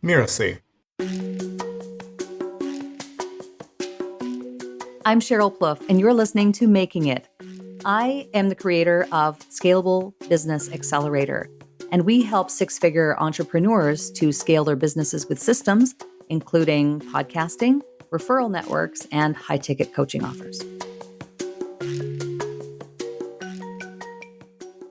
Mirasee. I'm Sheryl Plouffe, and you're listening to Making It. I am the creator of Scalable Business Accelerator, and we help six-figure entrepreneurs to scale their businesses with systems, including podcasting, referral networks, and high-ticket coaching offers.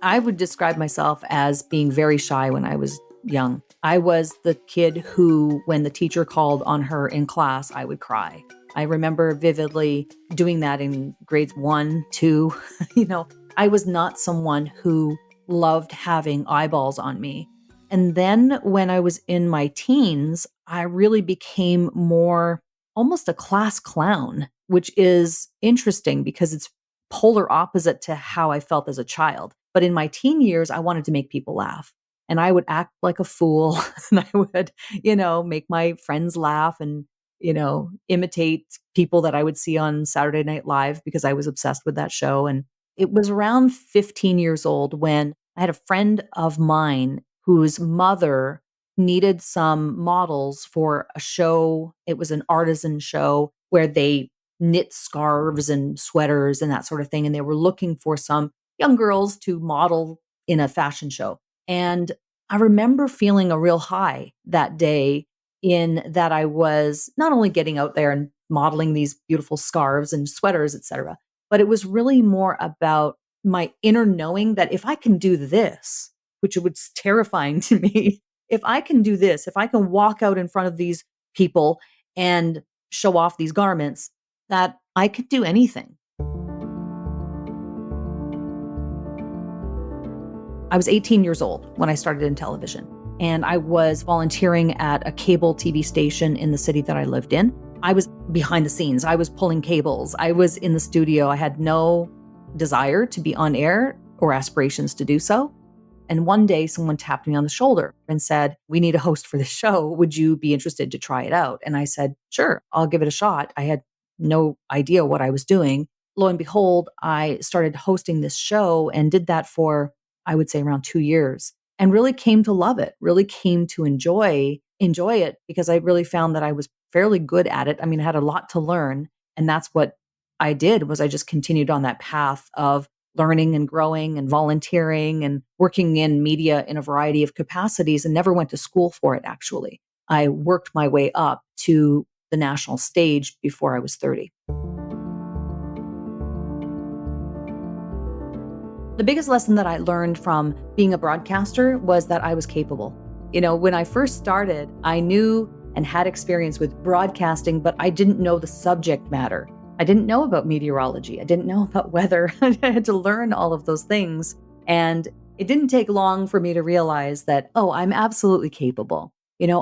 I would describe myself as being very shy when I was young. I was the kid who, when the teacher called on her in class, I would cry. I remember vividly doing that in grades 1, 2. I was not someone who loved having eyeballs on me. And then when I was in my teens, I really became more almost a class clown, which is interesting because it's polar opposite to how I felt as a child. But in my teen years, I wanted to make people laugh. And I would act like a fool and I would, make my friends laugh and, imitate people that I would see on Saturday Night Live because I was obsessed with that show. And it was around 15 years old when I had a friend of mine whose mother needed some models for a show. It was an artisan show where they knit scarves and sweaters and that sort of thing. And they were looking for some young girls to model in a fashion show. And I remember feeling a real high that day in that I was not only getting out there and modeling these beautiful scarves and sweaters, etc., but it was really more about my inner knowing that if I can do this, which was terrifying to me, if I can do this, if I can walk out in front of these people and show off these garments, that I could do anything. I was 18 years old when I started in television, and I was volunteering at a cable TV station in the city that I lived in. I was behind the scenes. I was pulling cables. I was in the studio. I had no desire to be on air or aspirations to do so. And one day someone tapped me on the shoulder and said, "We need a host for this show. Would you be interested to try it out?" And I said, "Sure, I'll give it a shot." I had no idea what I was doing. Lo and behold, I started hosting this show and did that for, I would say, around 2 years, and really came to love it, really came to enjoy it because I really found that I was fairly good at it. I mean, I had a lot to learn, and that's what I did was I just continued on that path of learning and growing and volunteering and working in media in a variety of capacities and never went to school for it, actually. I worked my way up to the national stage before I was 30. The biggest lesson that I learned from being a broadcaster was that I was capable. When I first started, I knew and had experience with broadcasting, but I didn't know the subject matter. I didn't know about meteorology. I didn't know about weather. I had to learn all of those things. And it didn't take long for me to realize that, I'm absolutely capable.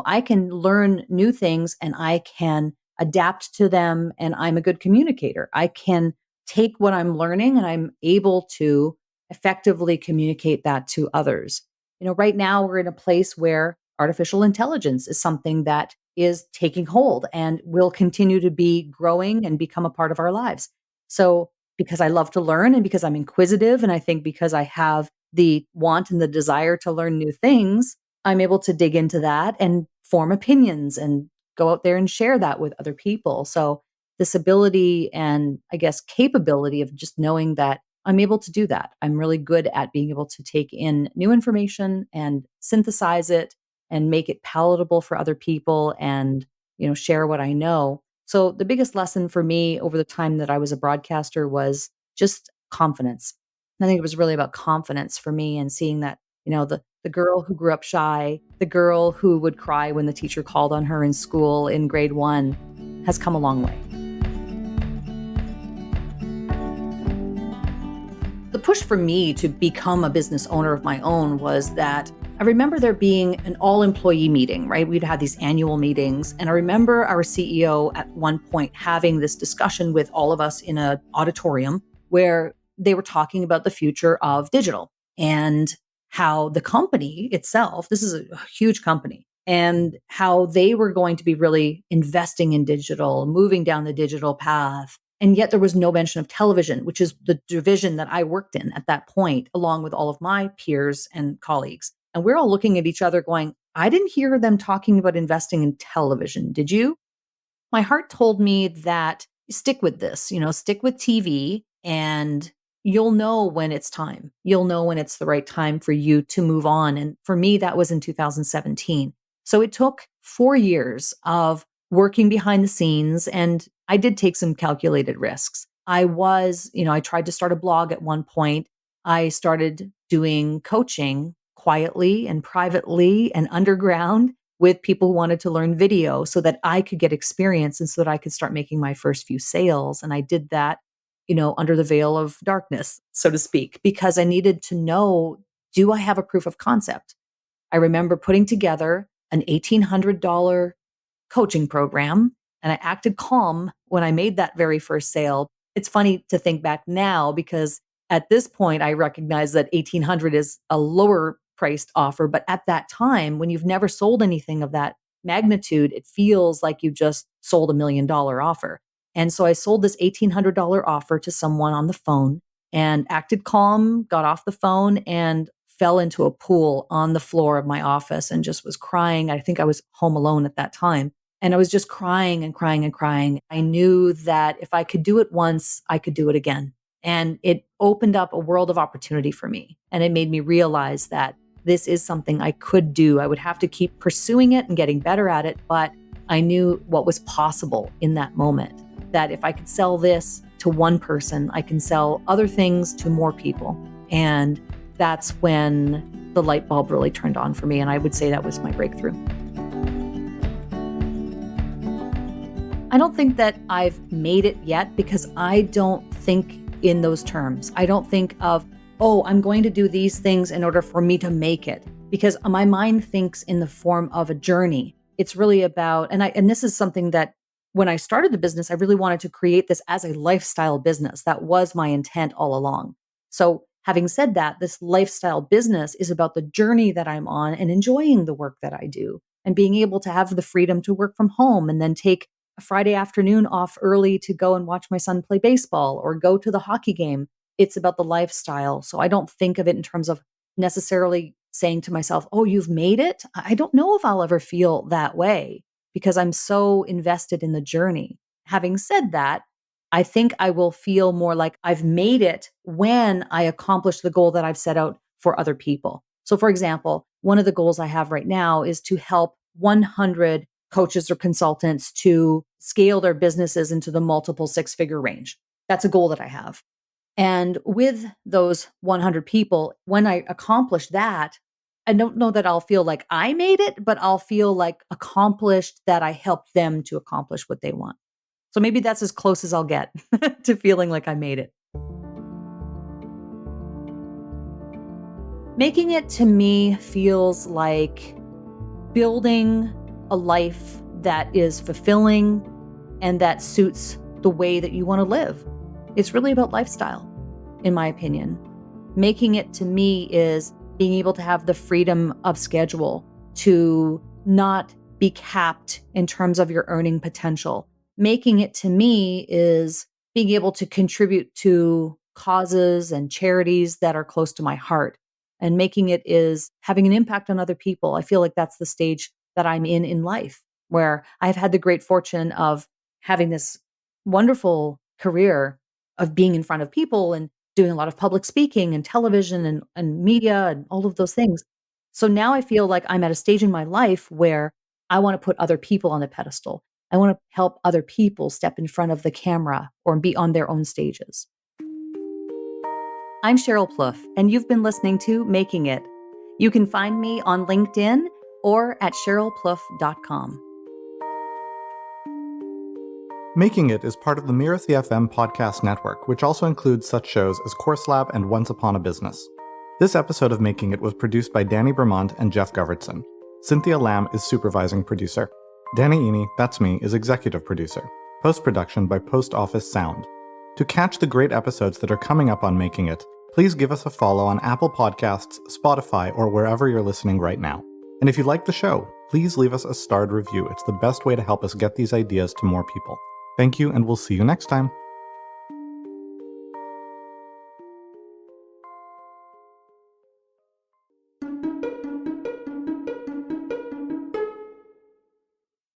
I can learn new things and I can adapt to them, and I'm a good communicator. I can take what I'm learning and I'm able to effectively communicate that to others. Right now we're in a place where artificial intelligence is something that is taking hold and will continue to be growing and become a part of our lives. So because I love to learn and because I'm inquisitive, and I think because I have the want and the desire to learn new things, I'm able to dig into that and form opinions and go out there and share that with other people. So this ability and I guess capability of just knowing that I'm able to do that. I'm really good at being able to take in new information and synthesize it and make it palatable for other people and, share what I know. So the biggest lesson for me over the time that I was a broadcaster was just confidence. I think it was really about confidence for me and seeing that, the girl who grew up shy, the girl who would cry when the teacher called on her in school in grade 1 has come a long way. The push for me to become a business owner of my own was that I remember there being an all-employee meeting, right? We'd have these annual meetings. And I remember our CEO at one point having this discussion with all of us in an auditorium where they were talking about the future of digital and how the company itself, this is a huge company, and how they were going to be really investing in digital, moving down the digital path. And yet there was no mention of television, which is the division that I worked in at that point, along with all of my peers and colleagues. And we're all looking at each other going, I didn't hear them talking about investing in television. Did you? My heart told me that stick with this, stick with TV and you'll know when it's time. You'll know when it's the right time for you to move on. And for me, that was in 2017. So it took 4 years of working behind the scenes and I did take some calculated risks. I tried to start a blog at one point. I started doing coaching quietly and privately and underground with people who wanted to learn video so that I could get experience and so that I could start making my first few sales. And I did that, under the veil of darkness, so to speak, because I needed to know, do I have a proof of concept? I remember putting together an $1,800 coaching program and I acted calm when I made that very first sale. It's funny to think back now because at this point I recognize that 1,800 is a lower priced offer. But at that time, when you've never sold anything of that magnitude, it feels like you just sold $1,000,000 offer. And so I sold this $1,800 offer to someone on the phone and acted calm, got off the phone and fell into a pool on the floor of my office and just was crying. I think I was home alone at that time. And I was just crying and crying and crying. I knew that if I could do it once, I could do it again. And it opened up a world of opportunity for me. And it made me realize that this is something I could do. I would have to keep pursuing it and getting better at it. But I knew what was possible in that moment, that if I could sell this to one person, I can sell other things to more people. And that's when the light bulb really turned on for me. And I would say that was my breakthrough. I don't think that I've made it yet because I don't think in those terms. I don't think of, I'm going to do these things in order for me to make it, because my mind thinks in the form of a journey. It's really about, and this is something that when I started the business, I really wanted to create this as a lifestyle business. That was my intent all along. So having said that, this lifestyle business is about the journey that I'm on and enjoying the work that I do and being able to have the freedom to work from home and then take a Friday afternoon off early to go and watch my son play baseball or go to the hockey game. It's about the lifestyle. So I don't think of it in terms of necessarily saying to myself, you've made it. I don't know if I'll ever feel that way because I'm so invested in the journey. Having said that, I think I will feel more like I've made it when I accomplish the goal that I've set out for other people. So for example, one of the goals I have right now is to help 100 coaches or consultants to scale their businesses into the multiple six-figure range. That's a goal that I have. And with those 100 people, when I accomplish that, I don't know that I'll feel like I made it, but I'll feel like accomplished that I helped them to accomplish what they want. So maybe that's as close as I'll get to feeling like I made it. Making it to me feels like building a life that is fulfilling and that suits the way that you want to live. It's really about lifestyle, in my opinion. Making it to me is being able to have the freedom of schedule to not be capped in terms of your earning potential. Making it to me is being able to contribute to causes and charities that are close to my heart. And making it is having an impact on other people. I feel like that's the stage that I'm in life, where I've had the great fortune of having this wonderful career of being in front of people and doing a lot of public speaking and television and media and all of those things. So now I feel like I'm at a stage in my life where I want to put other people on the pedestal. I want to help other people step in front of the camera or be on their own stages. I'm Sheryl Plouffe, and you've been listening to Making It. You can find me on LinkedIn or at SherylPlouffe.com. Making It is part of the Mirasee FM podcast network, which also includes such shows as Course Lab and Once Upon a Business. This episode of Making It was produced by Danny Bermant and Geoff Govertsen. Cynthia Lamb is supervising producer. Danny Eni, that's me, is executive producer. Post-production by Post Office Sound. To catch the great episodes that are coming up on Making It, please give us a follow on Apple Podcasts, Spotify, or wherever you're listening right now. And if you like the show, please leave us a starred review. It's the best way to help us get these ideas to more people. Thank you, and we'll see you next time.